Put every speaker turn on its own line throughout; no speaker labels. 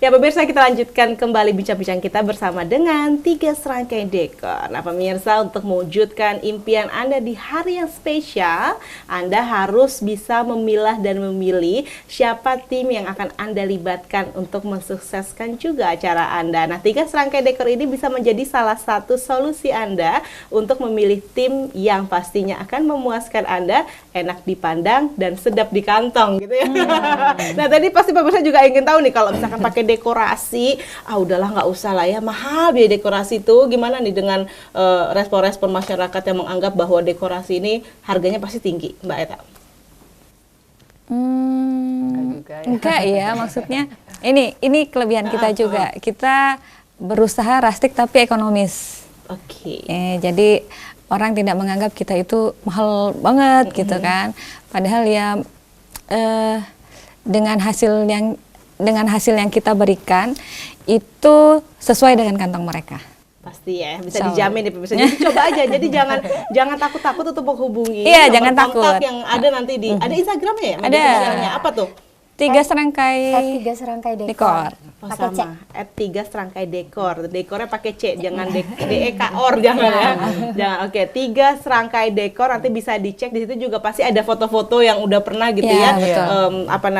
Ya pemirsa, kita lanjutkan kembali bincang-bincang kita bersama dengan 3 serangkai dekor. Nah pemirsa, untuk mewujudkan impian Anda di hari yang spesial, Anda harus bisa memilah dan memilih siapa tim yang akan Anda libatkan untuk mensukseskan juga acara Anda. Nah 3 serangkai dekor ini bisa menjadi salah satu solusi Anda untuk memilih tim yang pastinya akan memuaskan Anda, enak dipandang dan sedap di kantong gitu ya. Nah tadi pasti pemirsa juga ingin tahu nih, kalau misalkan pakai dekorasi, udahlah nggak usah lah ya, mahal biaya dekorasi itu. Gimana nih dengan respon-respon masyarakat yang menganggap bahwa dekorasi ini harganya pasti tinggi, Mbak Eta?
Enggak ya, maksudnya ini kelebihan kita juga. Kita berusaha rustic tapi ekonomis.
Oke.
Jadi orang tidak menganggap kita itu mahal banget gitu kan. Padahal ya dengan hasil yang kita berikan itu sesuai dengan kantong mereka.
Pasti ya, bisa dijamin ya pemirsa. Jadi coba aja, jadi jangan takut-takut untuk menghubungi.
Iya, jangan takut.
Yang ada nanti di ada Instagramnya ya?
Ada.
Apa tuh?
3 serangkai dekor.
Pakai C. @3 serangkai dekor. Dekornya pakai C, jangan DEKOR, jangan ya. Jangan. Oke, 3 serangkai dekor, nanti bisa dicek di situ juga pasti ada foto-foto yang udah pernah gitu ya.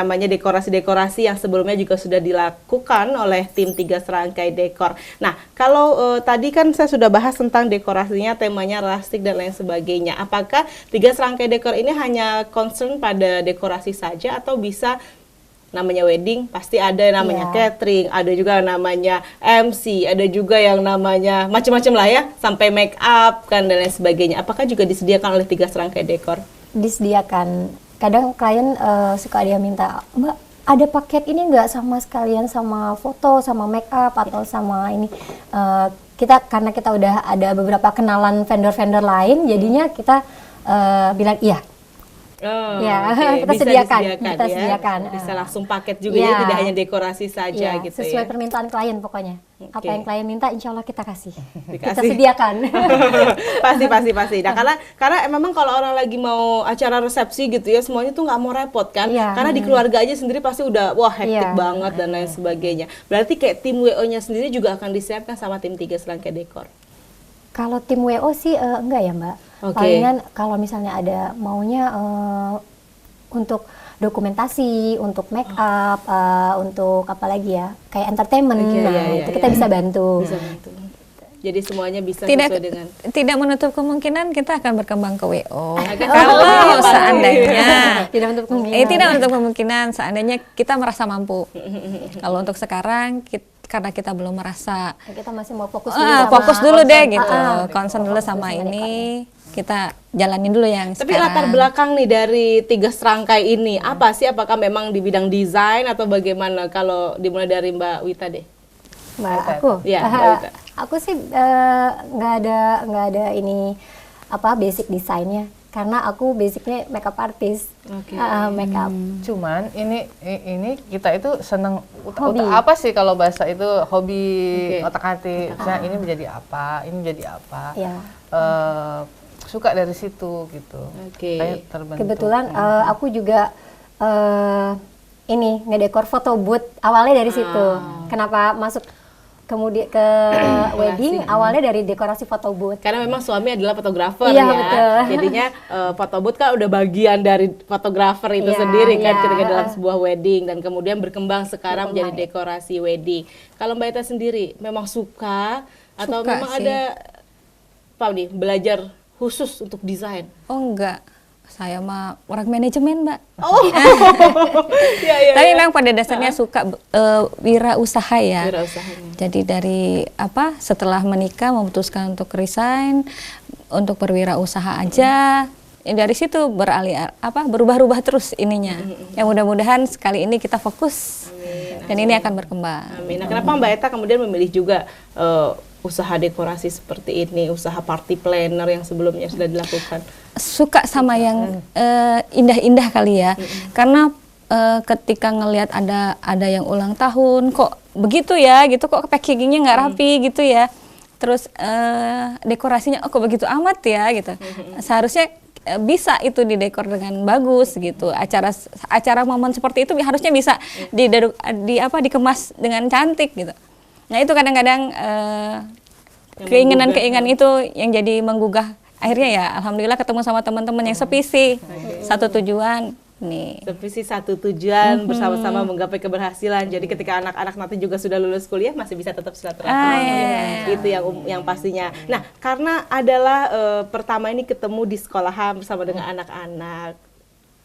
Dekorasi-dekorasi yang sebelumnya juga sudah dilakukan oleh tim 3 serangkai dekor. Nah, kalau tadi kan saya sudah bahas tentang dekorasinya, temanya rustic dan lain sebagainya. Apakah 3 serangkai dekor ini hanya concern pada dekorasi saja atau bisa namanya wedding, pasti ada yang namanya catering, ada juga namanya MC, ada juga yang namanya macam-macam lah ya, sampai make up kan dan lain sebagainya. Apakah juga disediakan oleh 3 serangkai dekor?
Disediakan. Kadang klien suka dia minta, Mbak, ada paket ini nggak sama sekalian sama foto, sama make up atau sama ini. Karena kita udah ada beberapa kenalan vendor-vendor lain, jadinya kita bilang iya. Kita sediakan.
Bisa langsung paket juga ya, tidak hanya dekorasi saja gitu
sesuai
ya.
permintaan klien pokoknya. Apa yang klien minta, insya Allah kita kasih. Kita sediakan.
pasti. Nah, karena memang kalau orang lagi mau acara resepsi gitu ya, semuanya tuh nggak mau repot kan. Karena di keluarga aja sendiri pasti udah hektik banget dan lain sebagainya. Berarti kayak tim WO-nya sendiri juga akan disiapkan sama tim 3 serangkai dekor.
Kalau tim WO sih enggak ya Mbak. Palingan kalau misalnya ada maunya untuk dokumentasi, untuk make up, untuk apa lagi ya, kayak entertainment, itu kita bisa bantu.
Jadi semuanya bisa sesuai dengan.
Tidak menutup kemungkinan kita akan berkembang ke WO. Kalau seandainya tidak menutup kemungkinan seandainya kita merasa mampu. Kalau untuk sekarang karena kita belum merasa,
kita masih mau fokus
dulu deh gitu, concern dulu sama ini, kita jalanin dulu yang
Tapi
sekarang.
latar belakang nih dari 3 serangkai ini apa sih? Apakah memang di bidang desain atau bagaimana? Kalau dimulai dari Mbak Wita deh.
Mbak aku,
Mbak Wita.
Aku sih nggak ada ini basic desainnya. Karena aku basicnya makeup artist, makeup.
Cuman ini kita itu seneng apa sih kalau bahasa itu hobi otak-atik. Nah ini menjadi apa, ini menjadi apa. Suka dari situ gitu. Kayak terbentuk.
Kebetulan aku juga ngedekor foto booth awalnya dari situ. Kenapa masuk kemudian ke wedding awalnya dari dekorasi foto booth.
Karena memang suami adalah fotografer ya. Betul. Jadinya foto booth kan udah bagian dari fotografer itu sendiri kan ketika dalam sebuah wedding, dan kemudian berkembang sekarang menjadi dekorasi wedding. Kalau Mbak Eta sendiri memang suka atau memang sih ada belajar khusus untuk desain?
Oh enggak. Saya mah orang manajemen, Mbak. Tapi memang pada dasarnya suka wirausaha ya. Jadi dari setelah menikah memutuskan untuk resign, untuk berwirausaha aja. Dari situ berubah-ubah terus ininya. Ya mudah-mudahan sekali ini kita fokus. Dan ini akan berkembang.
Amin. Nah, kenapa Mbak Eta kemudian memilih juga usaha dekorasi seperti ini, usaha party planner yang sebelumnya sudah dilakukan?
Suka sama yang indah-indah kali ya. Karena ketika ngelihat ada yang ulang tahun, kok begitu ya gitu, kok packagingnya nggak rapi gitu ya. Terus dekorasinya kok begitu amat ya gitu. Seharusnya bisa itu didekor dengan bagus gitu. Acara momen seperti itu harusnya bisa dikemas dengan cantik gitu. Nah itu kadang-kadang keinginan-keinginan itu yang jadi menggugah. Akhirnya ya alhamdulillah ketemu sama teman-teman yang sevisi, satu tujuan nih.
Sevisi satu tujuan bersama-sama menggapai keberhasilan. Jadi ketika anak-anak nanti juga sudah lulus kuliah masih bisa tetap silaturahmi. Itu yang pastinya. Nah, karena adalah pertama ini ketemu di sekolahan bersama dengan anak-anak.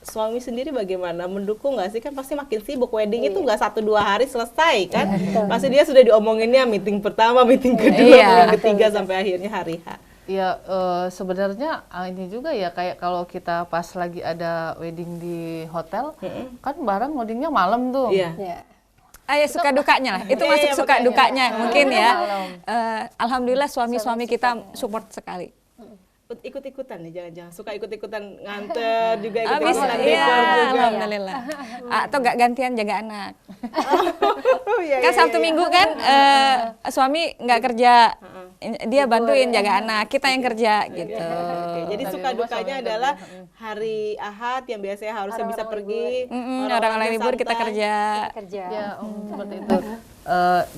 Suami sendiri bagaimana? Mendukung nggak sih? Kan pasti makin sibuk. Wedding itu nggak 1-2 hari selesai kan? Pasti dia sudah diomonginnya meeting pertama, meeting kedua, meeting ketiga sampai akhirnya hari H.
Ya sebenarnya ini juga ya kayak kalau kita pas lagi ada wedding di hotel, kan barang loadingnya malam tuh.
Iya.
Ya suka dukanya lah. Itu masuk suka dukanya mungkin ya. Alhamdulillah suami-suami kita support sekali.
Ikut-ikutan nih, jangan-jangan suka ikut-ikutan nganter juga,
ikut-ikutan dekor juga. Alhamdulillah. Atau gak gantian jaga anak. Kan Sabtu Minggu kan suami nggak kerja, dia bantuin jaga anak, kita yang kerja gitu.
Jadi suka dukanya adalah hari Ahad yang biasanya harusnya bisa pergi,
orang-orang libur kita kerja.
Ya, seperti itu.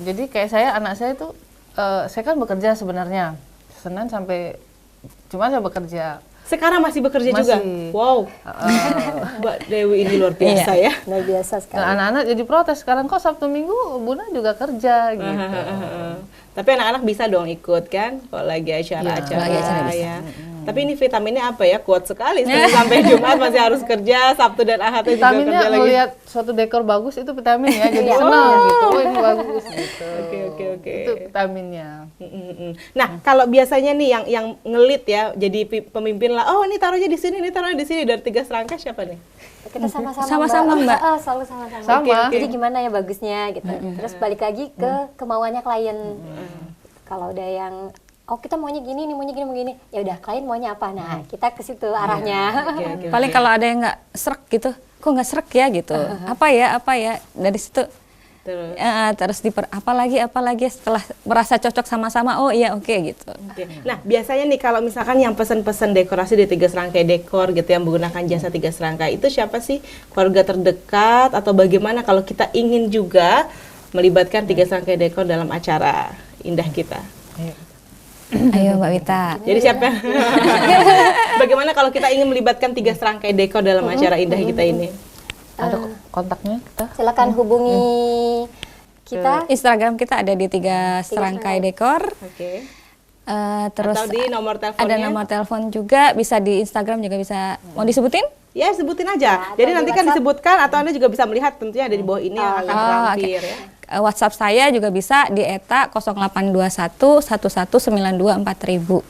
Jadi kayak anak saya itu, saya kan bekerja sebenarnya Senin sampai Cuma saya bekerja.
Sekarang masih bekerja juga? Wow. Mbak Dewi ini luar biasa ya.
Luar biasa sekali.
Nah, anak-anak jadi protes sekarang, kok Sabtu Minggu Bunda juga kerja gitu.
Tapi anak-anak bisa dong ikut kan kalau lagi acara-acara ya. Tapi ini vitaminnya apa ya? Kuat sekali. Sampai Jumat masih harus kerja, Sabtu dan Ahad juga kerja lagi.
Vitaminnya melihat suatu dekor bagus itu vitamin ya. Jadi senang gitu. Oh, ini bagus gitu.
Oke.
Itu vitaminnya.
Nah, kalau biasanya nih yang ngelit ya, jadi pemimpin lah. Oh, ini taruhnya di sini, ini taruhnya di sini, dari 3 serangkai siapa nih?
Kita sama-sama Mbak. Selalu sama-sama. Jadi gimana ya bagusnya gitu. Terus balik lagi ke kemauannya klien. Kalau udah yang kita maunya gini nih, maunya gini. Ya udah, klien maunya apa? Nah, kita ke situ arahnya.
Paling kalau ada yang nggak srek gitu, kok nggak srek ya gitu. Apa ya dari situ. Terus apa lagi setelah merasa cocok sama-sama, oh iya oke gitu.
Nah biasanya nih kalau misalkan yang pesen-pesen dekorasi di 3 serangkai dekor gitu yang menggunakan jasa 3 serangkai itu siapa sih? Keluarga terdekat atau bagaimana kalau kita ingin juga melibatkan 3 serangkai dekor dalam acara indah kita?
Ayo Mbak Wita.
Jadi siapa? Bagaimana kalau kita ingin melibatkan 3 serangkai dekor dalam acara indah kita ini?
Ada kontaknya kita?
Silakan hubungi kita.
Instagram kita ada di 3 serangkai dekor.
Oke.
Terus
atau di nomor teleponnya?
Ada nomor telepon juga, bisa di Instagram juga bisa. Mau disebutin?
Ya, sebutin aja. Jadi nanti kan disebutkan atau Anda juga bisa melihat tentunya ada di bawah ini yang akan terlampir ya.
WhatsApp saya juga bisa di eta 0821 1192 4000.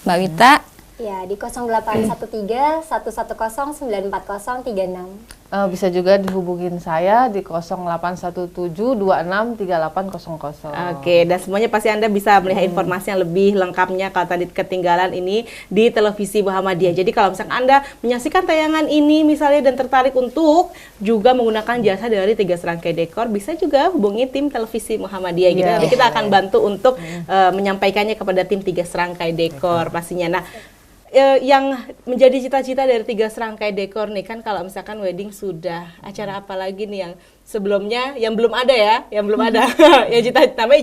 Mbak Wita?
Ya, di 0813 110 94036.
Bisa juga dihubungin saya di 0817 26 3800.
Oke, dan semuanya pasti Anda bisa melihat informasi yang lebih lengkapnya kalau tadi ketinggalan ini di televisi Muhammadiyah. Jadi kalau misalkan Anda menyaksikan tayangan ini misalnya dan tertarik untuk juga menggunakan jasa dari 3 serangkai dekor, bisa juga hubungi tim televisi Muhammadiyah gitu. Nanti kita akan bantu untuk menyampaikannya kepada tim 3 serangkai dekor pastinya. Nah, yang menjadi cita-cita dari 3 serangkai dekor nih kan kalau misalkan wedding sudah, acara apa lagi nih yang sebelumnya yang belum ada ya, ya namanya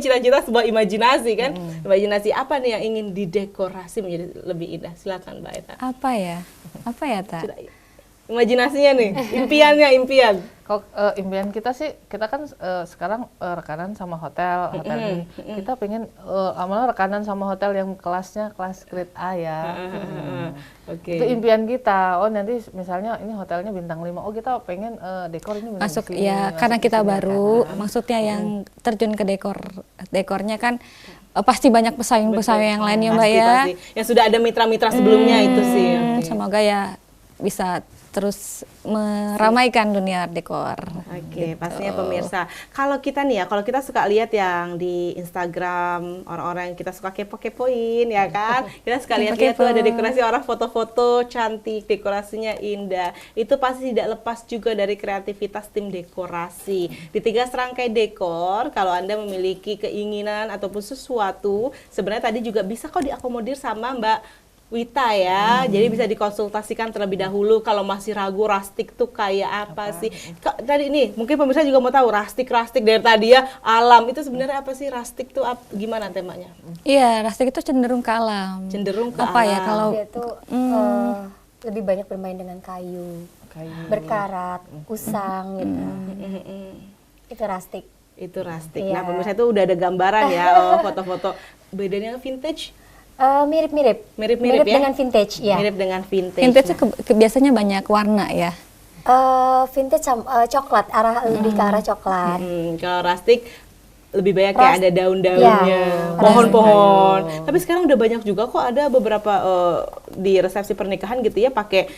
cita-cita sebuah imajinasi kan. Imajinasi apa nih yang ingin didekorasi menjadi lebih indah? Silakan Mbak Eta.
Apa ya Ta?
Imajinasinya nih, impian.
Kalau impian kita sih, kita kan sekarang rekanan sama hotel ini. Kita pengen amalan rekanan sama hotel yang kelasnya kelas grade A ya. Itu impian kita. Oh nanti misalnya ini hotelnya bintang 5. Oh kita pengen dekor ini
masuk ya, karena kita baru, maksudnya yang terjun ke dekornya kan pasti banyak pesaing-pesaing yang lain ya Mbak ya.
Pasti. Yang sudah ada mitra-mitra sebelumnya itu sih.
Semoga ya bisa terus meramaikan dunia dekor.
Oke, pastinya pemirsa. Kalau kita nih ya, kalau kita suka lihat yang di Instagram, orang-orang yang kita suka kepo-kepoin ya kan. Kita suka lihat tuh ada dekorasi orang foto-foto cantik, dekorasinya indah. Itu pasti tidak lepas juga dari kreativitas tim dekorasi. Di 3 serangkai dekor, kalau Anda memiliki keinginan ataupun sesuatu, sebenarnya tadi juga bisa kok diakomodir sama Mbak Wita ya, jadi bisa dikonsultasikan terlebih dahulu kalau masih ragu rustic tuh kayak apa sih. Tadi ini mungkin pemirsa juga mau tahu rustic dari tadi ya, alam itu sebenarnya apa sih rustic tuh gimana temanya?
Iya, rustic itu cenderung ke alam.
Cenderung ke
apa
alam.
ya kalau
Dia tuh lebih banyak bermain dengan kayu, berkarat, usang gitu. Itu rustic.
Itu rustic.
Iya.
Nah, pemirsa itu udah ada gambaran ya, foto-foto. Bedanya vintage?
Mirip-mirip
Mirip-mirip ya?
dengan vintage ya.
Mirip dengan vintage.
vintage biasanya banyak warna ya.
Vintage coklat, lebih ke arah coklat.
Kalau rustic lebih banyak kayak ada daun-daunnya,
Ya,
pohon-pohon. Tapi sekarang udah banyak juga kok, ada beberapa di resepsi pernikahan gitu ya pakai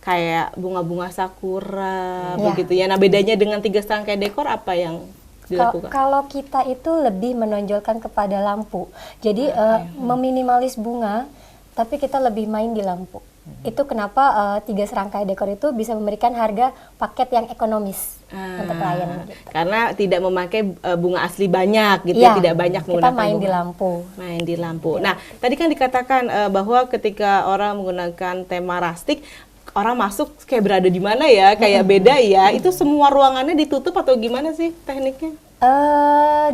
kayak bunga-bunga sakura begitu ya. Nah, bedanya dengan 3 serangkai dekor apa yang dilakukan?
Kalau kita itu lebih menonjolkan kepada lampu. Jadi meminimalis bunga, tapi kita lebih main di lampu. Itu kenapa 3 serangkai dekor itu bisa memberikan harga paket yang ekonomis untuk klien. Gitu.
Karena tidak memakai bunga asli banyak gitu ya, tidak banyak menggunakan
kita main
bunga.
di lampu.
Main di lampu. Nah, tadi kan dikatakan bahwa ketika orang menggunakan tema rustic, orang masuk kayak berada di mana ya, kayak beda ya. Itu semua ruangannya ditutup atau gimana sih tekniknya?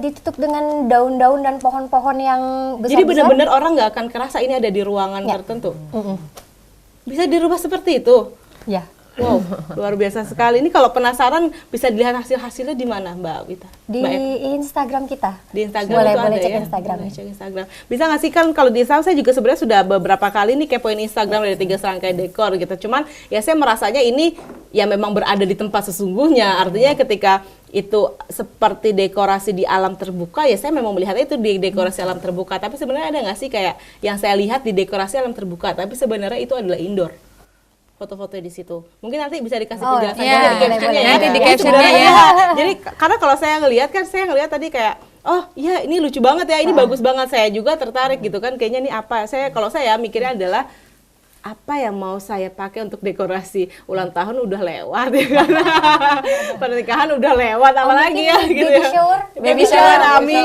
Ditutup dengan daun-daun dan pohon-pohon yang besar-besar.
Jadi benar-benar orang nggak akan kerasa ini ada di ruangan tertentu. Bisa dirubah seperti itu?
Ya.
Wow, luar biasa sekali. Ini kalau penasaran bisa dilihat hasil-hasilnya di mana, Mbak Wita?
Di Instagram kita.
Di Instagram itu
boleh
ada
cek
ya?
Instagram.
Boleh cek Instagram. Bisa nggak sih, kan kalau di Instagram saya juga sebenarnya sudah beberapa kali nih kepoin Instagram dari 3 serangkai dekor gitu. Cuman ya saya merasanya ini ya memang berada di tempat sesungguhnya. Artinya ketika itu seperti dekorasi di alam terbuka, ya saya memang melihatnya itu di dekorasi alam terbuka. Tapi sebenarnya ada nggak sih kayak yang saya lihat di dekorasi alam terbuka, tapi sebenarnya itu adalah indoor? Foto-foto di situ. Mungkin nanti bisa dikasih penjelasan
iya,
di captionnya ya.
nanti di
Jadi
captionnya
sebenarnya
ya.
Jadi karena kalau saya ngelihat tadi kayak, oh iya ini lucu banget ya, ini bagus banget, saya juga tertarik gitu kan. Kayaknya ini apa? Kalau saya mikirnya adalah apa yang mau saya pakai untuk dekorasi ulang tahun udah lewat ya kan. Pernikahan udah lewat, apalagi ya gitu ya. Baby shower, amin.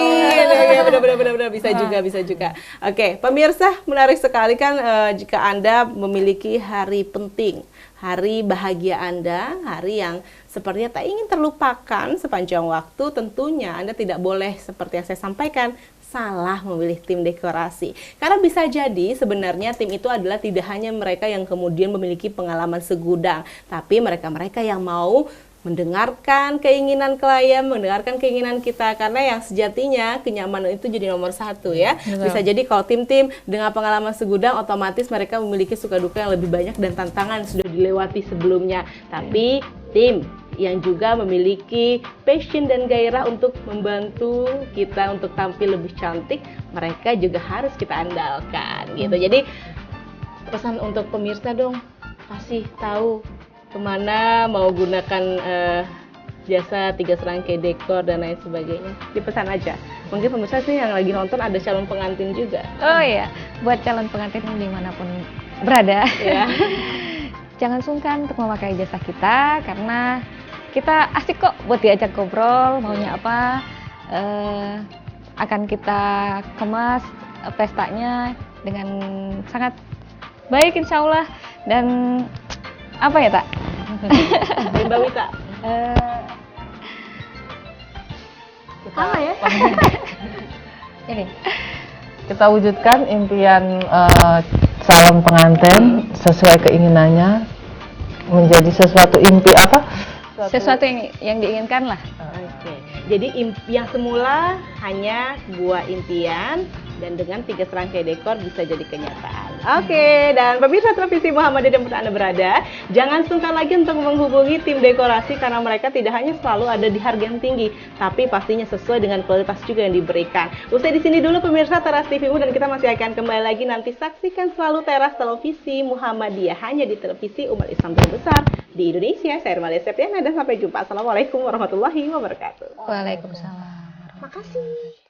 Ya, benar bisa juga. Oke, pemirsa, menarik sekali kan jika Anda memiliki hari penting, hari bahagia Anda, hari yang sepertinya tak ingin terlupakan sepanjang waktu, tentunya Anda tidak boleh seperti yang saya sampaikan salah memilih tim dekorasi. Karena bisa jadi sebenarnya tim itu adalah tidak hanya mereka yang kemudian memiliki pengalaman segudang, tapi mereka-mereka yang mau mendengarkan keinginan klien, mendengarkan keinginan kita, karena yang sejatinya kenyamanan itu jadi nomor 1 ya. Betul. Bisa jadi kalau tim-tim dengan pengalaman segudang, otomatis mereka memiliki suka duka yang lebih banyak dan tantangan sudah dilewati sebelumnya. Tapi tim yang juga memiliki passion dan gairah untuk membantu kita untuk tampil lebih cantik, mereka juga harus kita andalkan gitu. Jadi pesan untuk pemirsa dong, kasih tahu kemana mau gunakan jasa 3 serangkai dekor dan lain sebagainya. Dipesan aja. Mungkin pemirsa sih yang lagi nonton ada calon pengantin juga.
Oh iya, buat calon pengantin dimanapun berada, ya. Jangan sungkan untuk memakai jasa kita, karena kita asik kok buat diajak ngobrol, maunya apa, akan kita kemas pestanya dengan sangat baik insya Allah. Dan apa ya Tak?
Mbak Wita.
Apa ya?
Ini kita wujudkan impian calon pengantin sesuai keinginannya menjadi sesuatu
sesuatu yang diinginkan lah.
Oke. Jadi yang semula hanya buah impian, dan dengan 3 serangkai dekor bisa jadi kenyataan. Oke, dan pemirsa televisi Muhammadiyah dimanapun Anda berada, jangan sungkan lagi untuk menghubungi tim dekorasi, karena mereka tidak hanya selalu ada di harga yang tinggi, tapi pastinya sesuai dengan kualitas juga yang diberikan. Usai di sini dulu pemirsa Teras TV-mu, dan kita masih akan kembali lagi nanti. Saksikan selalu Teras Televisi Muhammadiyah hanya di televisi umat Islam terbesar di Indonesia. Saya Irmalia Septiana dan sampai jumpa. Assalamualaikum warahmatullahi wabarakatuh.
Waalaikumsalam.
Makasih.